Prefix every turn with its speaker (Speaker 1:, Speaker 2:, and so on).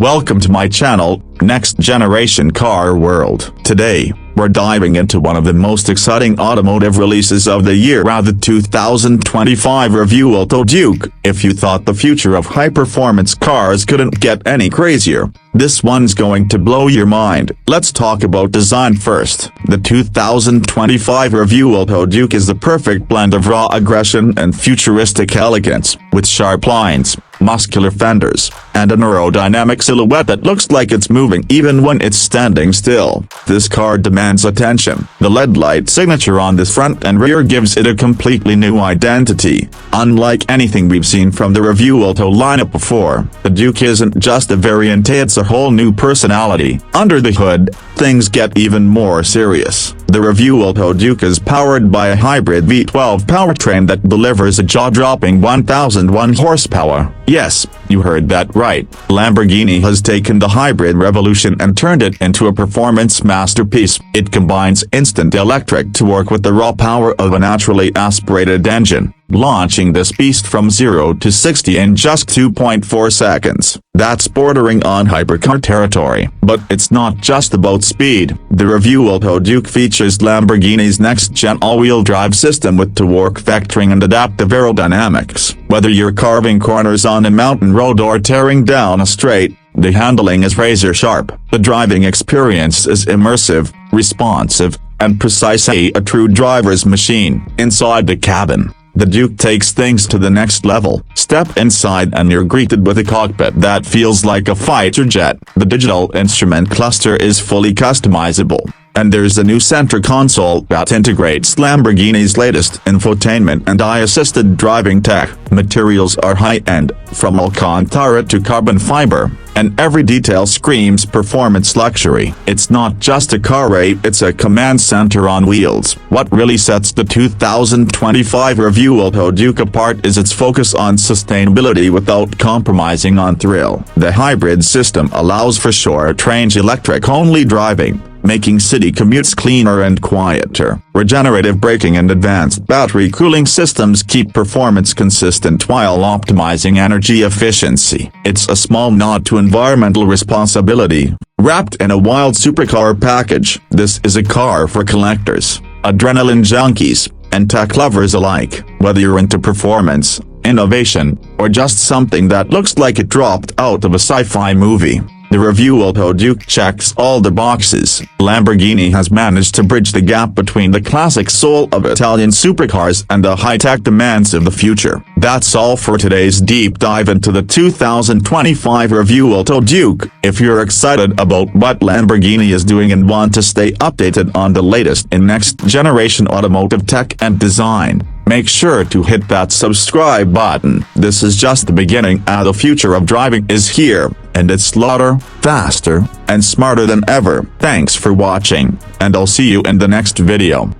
Speaker 1: Welcome to my channel, Next Generation Car World. Today, we're diving into one of the most exciting automotive releases of the year, the 2025 Revuelto Duke. If you thought the future of high-performance cars couldn't get any crazier, this one's going to blow your mind. Let's talk about design first. The 2025 Revuelto Duke is the perfect blend of raw aggression and futuristic elegance, with sharp lines, muscular fenders, and an aerodynamic silhouette that looks like it's moving even when it's standing still. This car demands attention. The LED light signature on this front and rear gives it a completely new identity. Unlike anything we've seen from the Revuelto lineup before, the Duke isn't just a variant, it's a whole new personality. Under the hood, things get even more serious. The Revuelto Duke is powered by a hybrid V12 powertrain that delivers a jaw-dropping 1,001 horsepower. Yes, you heard that right. Lamborghini has taken the hybrid revolution and turned it into a performance masterpiece. It combines instant electric to work with the raw power of a naturally aspirated engine, launching this beast from 0 to 60 in just 2.4 seconds. That's bordering on hypercar territory. But it's not just about speed. The Revuelto Duke features Lamborghini's next-gen all-wheel drive system with torque vectoring and adaptive aerodynamics. Whether you're carving corners on a mountain road or tearing down a straight, the handling is razor-sharp. The driving experience is immersive, responsive, and precise, a true driver's machine. Inside the cabin, the Duke takes things to the next level. Step inside and you're greeted with a cockpit that feels like a fighter jet. The digital instrument cluster is fully customizable, and there's a new center console that integrates Lamborghini's latest infotainment and eye-assisted driving tech. Materials are high-end, from Alcantara to carbon fiber, and every detail screams performance luxury. It's not just a car, it's a command center on wheels. What really sets the 2025 Revuelto Duke apart is its focus on sustainability without compromising on thrill. The hybrid system allows for short-range electric-only driving, making city commutes cleaner and quieter. Regenerative braking and advanced battery cooling systems keep performance consistent while optimizing energy efficiency. It's a small nod to environmental responsibility, wrapped in a wild supercar package. This is a car for collectors, adrenaline junkies, and tech lovers alike. Whether you're into performance, innovation, or just something that looks like it dropped out of a sci-fi movie, the Revuelto Duke checks all the boxes. Lamborghini has managed to bridge the gap between the classic soul of Italian supercars and the high-tech demands of the future. That's all for today's deep dive into the 2025 Revuelto Duke. If you're excited about what Lamborghini is doing and want to stay updated on the latest in next-generation automotive tech and design, make sure to hit that subscribe button. This is just the beginning, and the future of driving is here, and it's louder, faster, and smarter than ever. Thanks for watching, and I'll see you in the next video.